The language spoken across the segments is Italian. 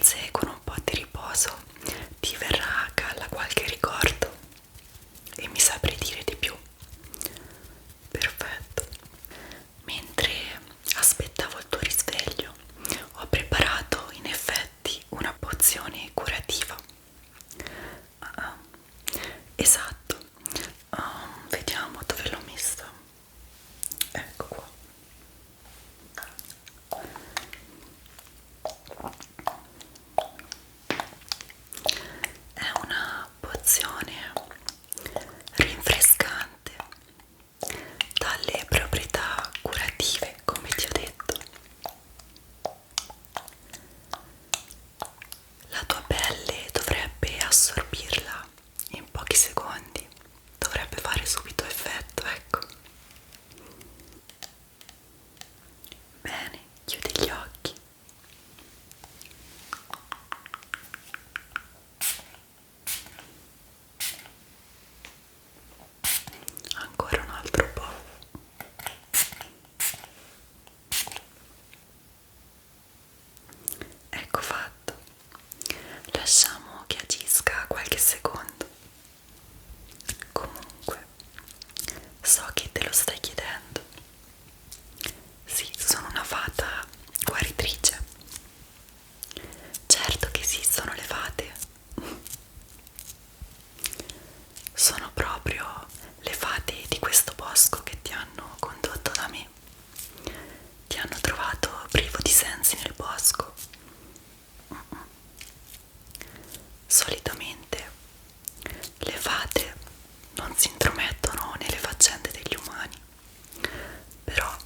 forse con un po' di riposo ti verrà a galla qualche ricordo e mi saprai dire di più. Perfetto. Mentre aspettavo il tuo risveglio, ho preparato in effetti una pozione curativa. Ah, esatto. Vediamo dove l'ho messa. Ecco qua. È una pozione rinfrescante dalle proprietà curative, come ti ho detto. La tua pelle dovrebbe assorbirla in pochi secondi, dovrebbe fare subito effetto, ecco. Bene, chiudi gli occhi. Ancora un altro po'. Ecco fatto. Lasciamo che agisca qualche secondo. Comunque, so che te lo stai chiedendo. Sì, sono una fata guaritrice. Certo che esistono le fate. Sono proprio le fate di questo bosco che ti hanno condotto da me. Ti hanno trovato privo di sensi nel bosco. Solitamente le fate non si intromettono nelle faccende degli umani, però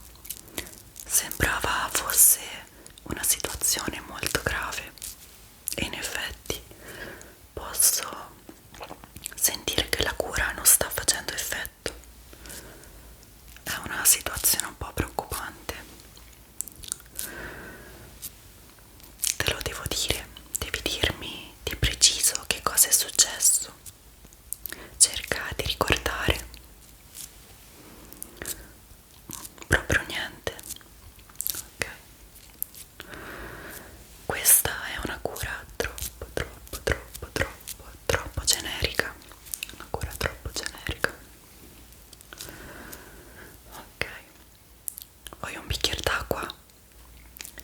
sembrava fosse una situazione molto grave e in effetti posso sentire che la cura non sta facendo effetto. È una situazione un po' preoccupante. Te lo devo dire, devi dirmi di preciso che cosa è successo. Cerca di ricordare. Proprio niente. Ok. Questa è una cura troppo generica. Una cura troppo generica. Ok. Vuoi un bicchiere d'acqua?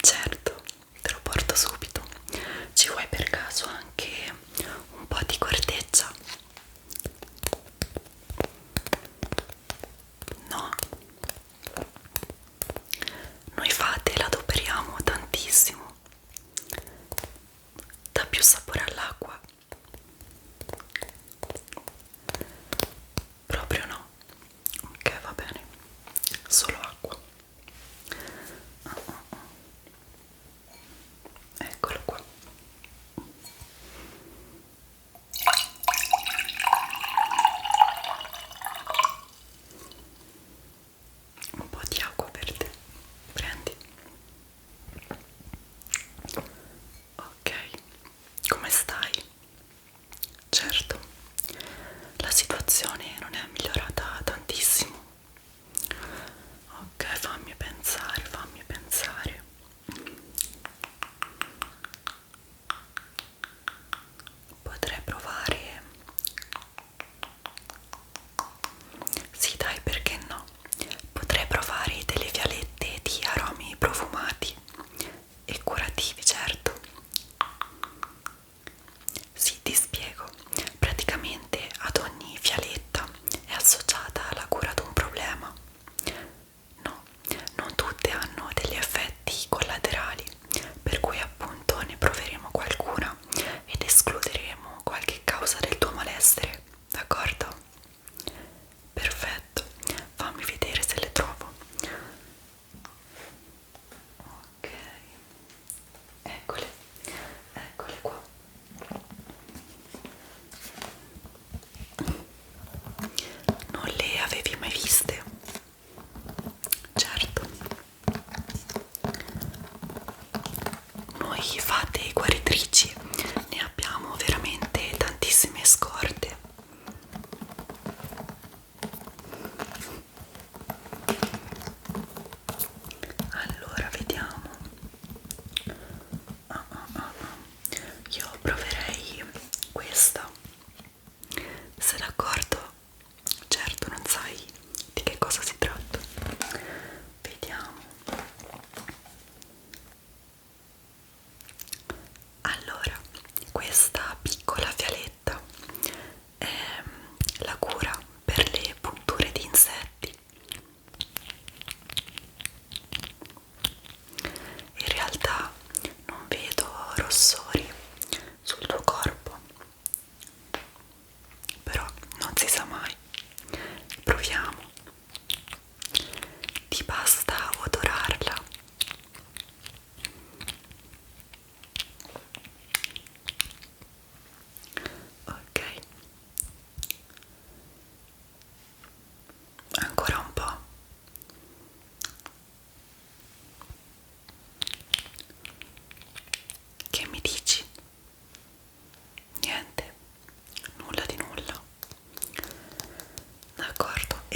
Certo, te lo porto subito. Ci vuoi per caso anche un po' di corteccia? No? Noi fate la adoperiamo tantissimo. Dà più sapore all'acqua. Proprio no. Ok, va bene. Solo acqua. Eccolo qua. Un po' di acqua per te. Prendi. Ok. Come sta?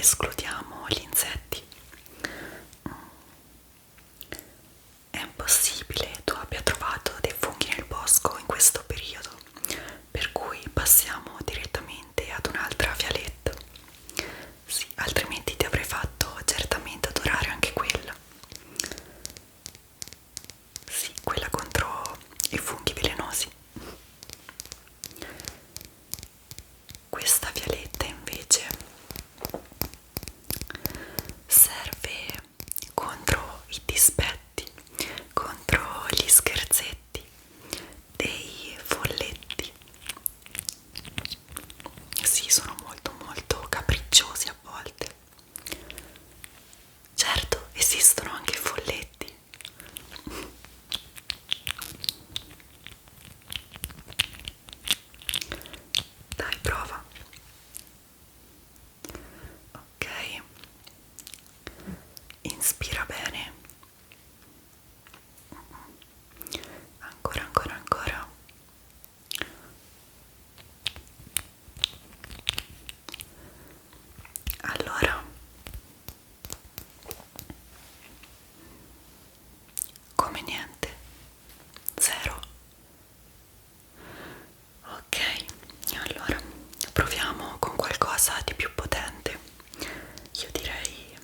escludiamo gli insetti. È impossibile tu abbia trovato dei funghi nel bosco in questo periodo, per cui passiamo direttamente ad un'altra fialetta. Sì, altrimenti ti avrei fatto certamente adorare anche quella. Sì, quella contro i funghi velenosi. Questa fialetta invece serve contro i dispetti, contro gli scherzetti dei folletti. Sì, sono molto molto capricciosi a volte. Certo, esistono anche i folletti. Dai, prova. Ok, inspira bene, ancora, ancora, ancora. Allora, come niente, zero. Ok, allora proviamo con qualcosa di più potente. Io direi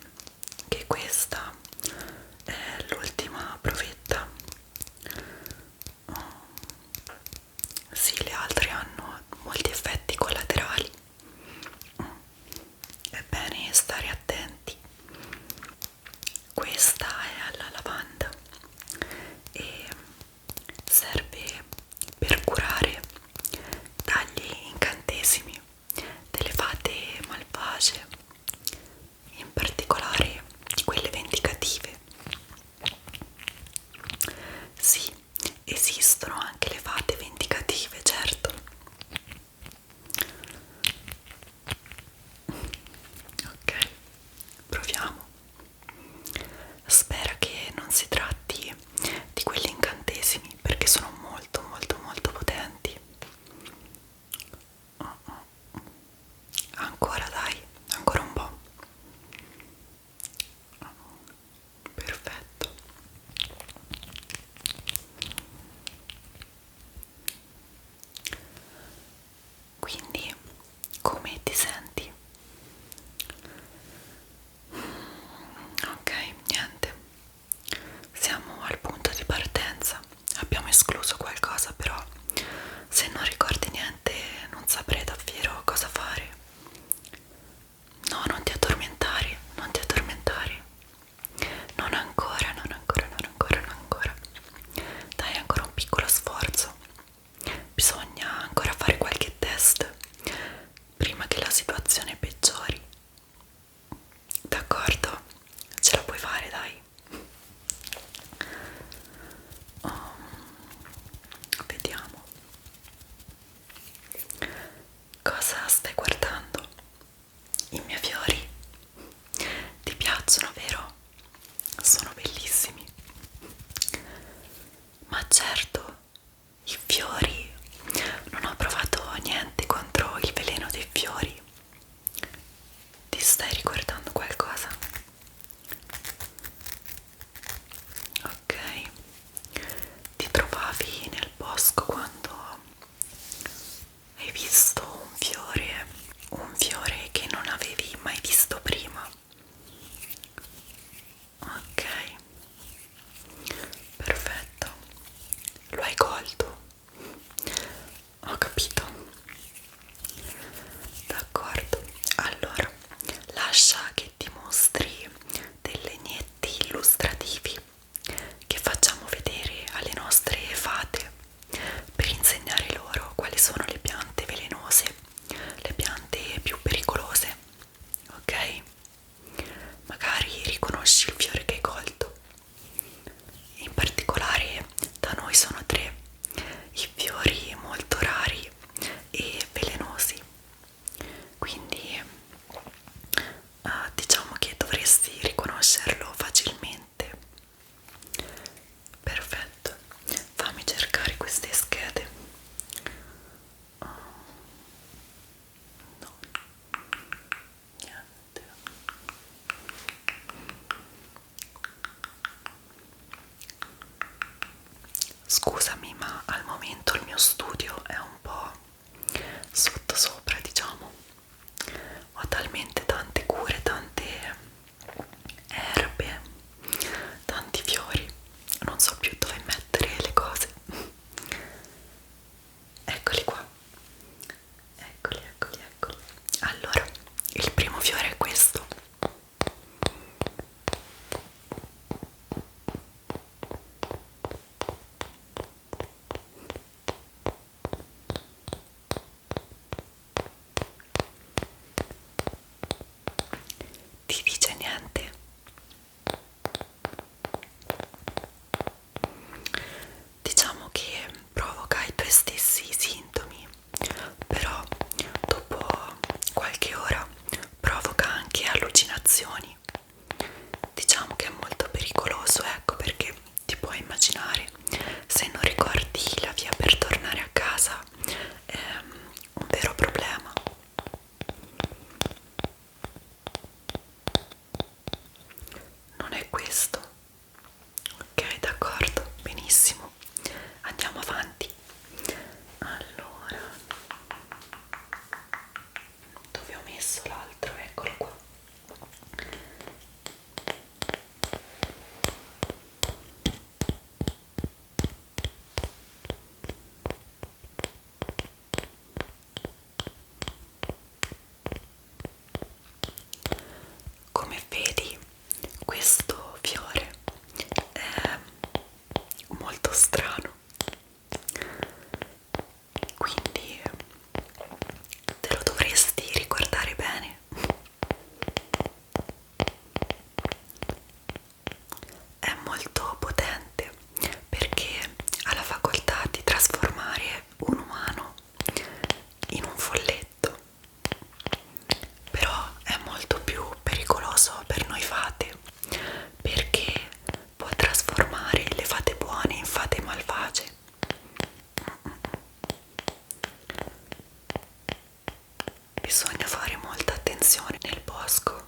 che questa è l'ultima provetta. Oh, sì, le altre hanno molti effetti collaterali. È bene stare attenti. Questa è alla lavanda e serve per curare dagli incantesimi delle fate malvagie, in particolare di quelle vendicative. Sì, esistono anche le fate vendicative, certo. Ok, proviamo. Spera che non si tratti di quegli incantesimi perché sono molto molto molto potenti. Ancora dai, ancora un po'. Perfetto. Quindi, come ti senti? Ok, niente. Siamo al punto di partenza. Abbiamo escluso qualcosa, però se non ricordi niente non saprei davvero cosa fare. No, non ti addormentare, non ti addormentare. Non ancora, non ancora, non ancora, non ancora. Dai ancora un piccolo sforzo. Bisogna ancora fare qualche test prima che la situazione bisogna fare molta attenzione nel bosco.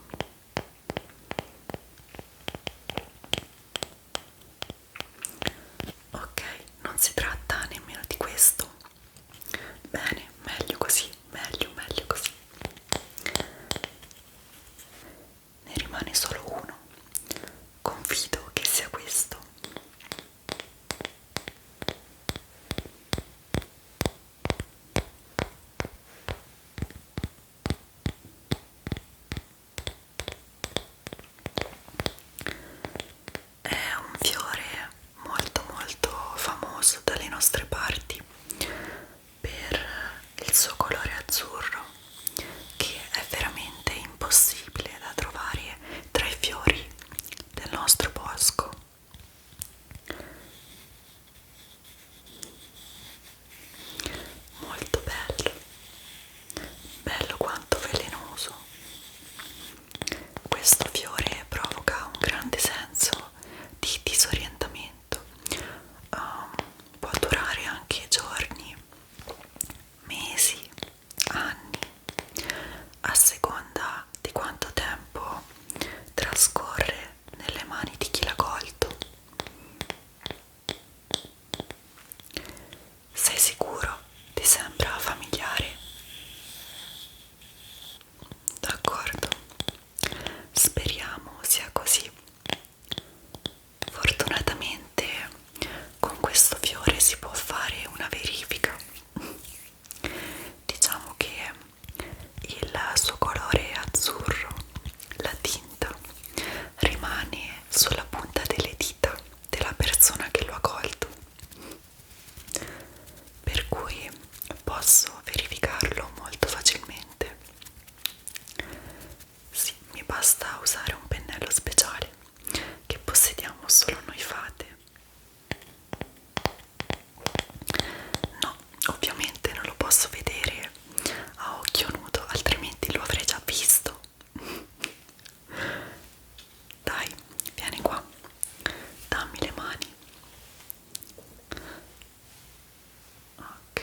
Ok, non si tratta nemmeno di questo. Bene, meglio così, meglio così. Ne rimane solo uno. Confido che sia questo. È un fiore molto famoso dalle nostre parti per il suo colore azzurro, che è veramente impossibile da trovare tra i fiori del nostro bosco. Molto bello, bello quanto velenoso. Questo fiore provoca un grande senso di disorientamento. Può durare anche giorni, mesi, anni, a seconda di quanto tempo trascorre nelle mani di chi l'ha colto. Sei sicuro? Ti sembra familiare? D'accordo, speriamo sia così. Fortunatamente con questo fiore si può fare una verifica. Diciamo che il suo colore azzurro, la tinta, rimane sulla punta delle dita della persona che lo ha colto, per cui posso verificarlo molto facilmente. Sì, mi basta usare un pennello speciale che possediamo solo noi fate. No, ovviamente non lo posso vedere a occhio nudo, altrimenti lo avrei già visto. Dai, vieni qua, dammi le mani. Ok.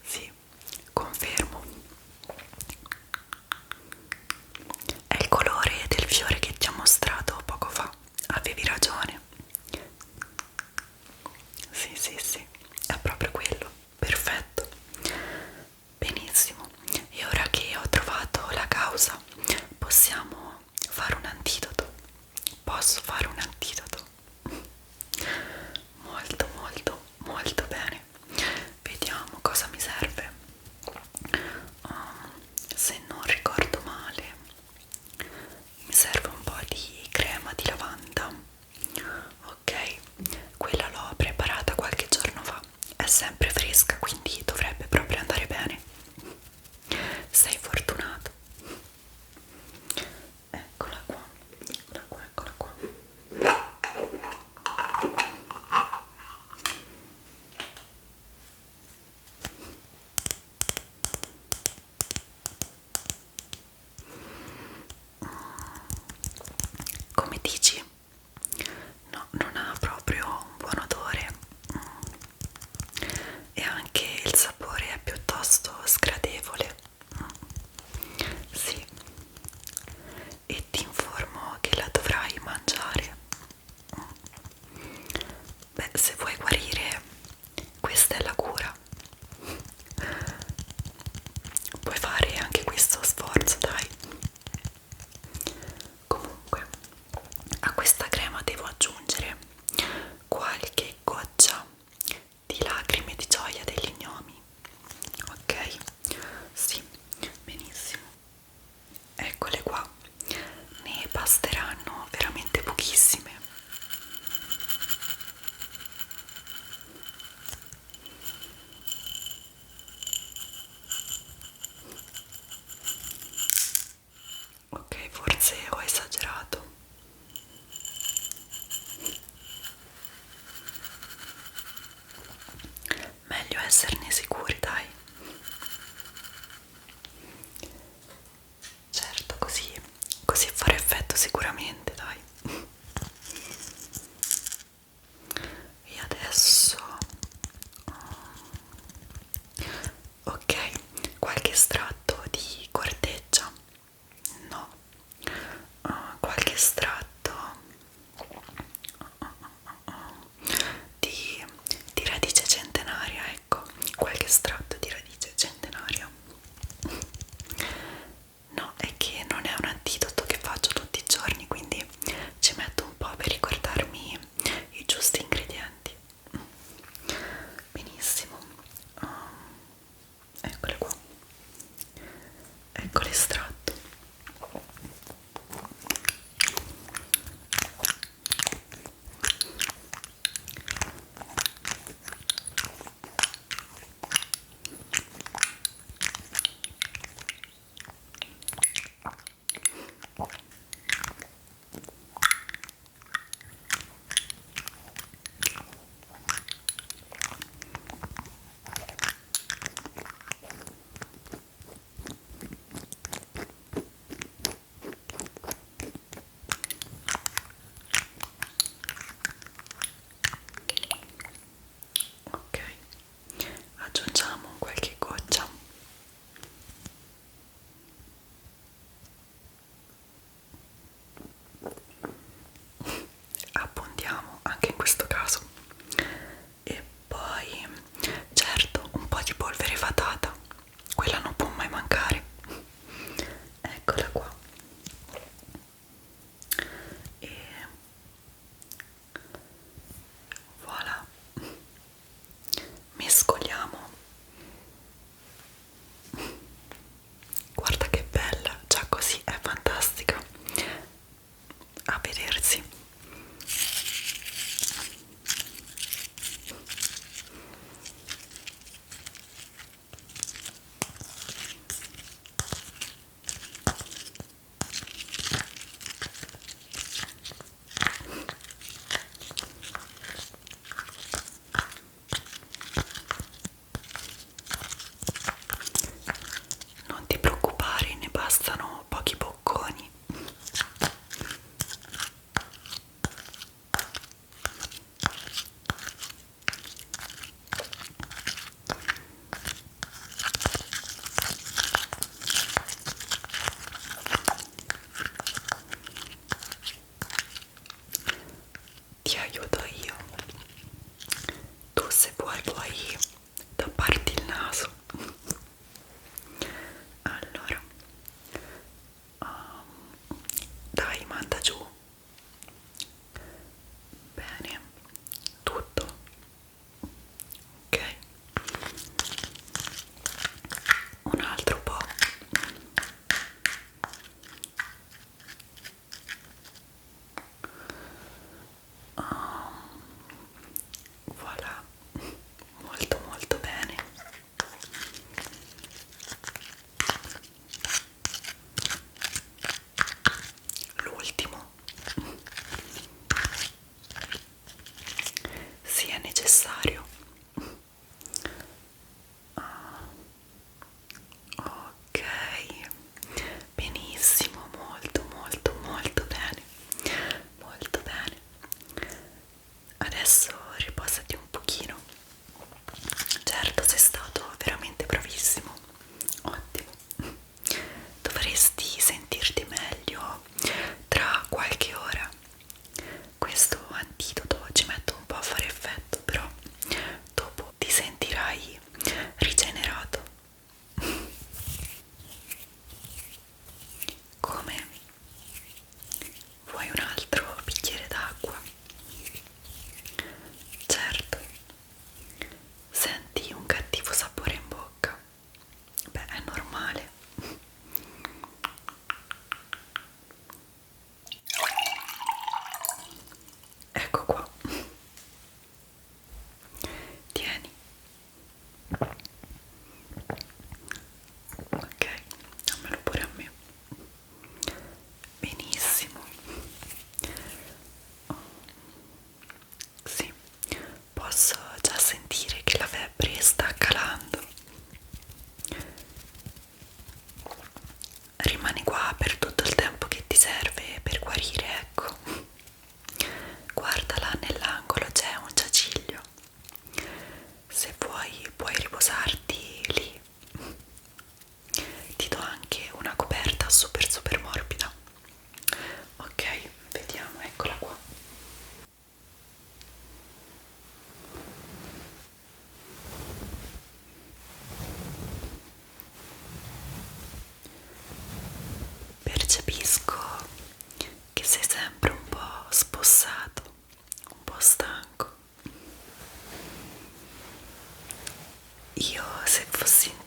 Sì, confermo. È il colore del fiore che ti ho mostrato poco fa. Avevi ragione. Sì, è proprio quello. Perfetto. Benissimo. E ora che ho trovato la causa, possiamo fare un antidoto. Posso fare un antidoto? Molto bene. Vediamo cosa mi serve. Se non ricordo male, mi serve un po' di crema di lavanda. Ok, quella l'ho preparata qualche giorno fa, è sempre fresca, quindi dovrebbe proprio andare bene. Sei fortunato. Eccola qua, eccola qua. Come dici? No, non ha proprio un buon odore. E anche il sapore è piuttosto sgradevole. Sì, e ti informo che la dovrai mangiare. Beh, se vuoi guarire, questa è la cura. Puoi fare anche questo sforzo, dai. Comunque, a questa crema devo aggiungere qualche goccia di lacrime di gioia degli gnomi. Ok? Sì, benissimo. Eccole qua. Ne basteranno veramente pochissime. estratto di corteccia? No. Qualche estratto di radice centenaria, ecco, qualche estratto di radice centenaria. No, è che non è un antidoto che faccio tutti i giorni, quindi ci metto un po' per ricordarmi i giusti ingredienti. Benissimo. Eccole qua, ecco l'estratto. Ok, aggiungiamo qualche goccia. Abbondiamo anche in questo caso. E poi, certo, un po' di polvere fatata, quella non può mai mancare. Eccola qua. E voilà, mescoliamo. Guarda che bella, già così è fantastica a vedersi. Non ti preoccupare, ne bastano pochi bocconi. Ti aiuto io. Tu se vuoi puoi tapparti il naso. Allora, dai, manda giù. Bene, tutto. Ok, un altro po'. Voilà, molto molto bene. L'ultimo, se è necessario. Ok, benissimo, molto molto molto bene, molto bene. Adesso riposati un pochino. Certo, sei stato veramente bravissimo, ottimo. Dovresti sentirti meglio tra qualche ora. Questo antidoto ci mette un po' a fare effetto, però dopo ti sentirai rigenerato. Come? Vuoi un altro bicchiere d'acqua? Certo. Senti un cattivo sapore in bocca? percepisco che sei sempre un po' spossato, un po' stanco. Io, se fossi in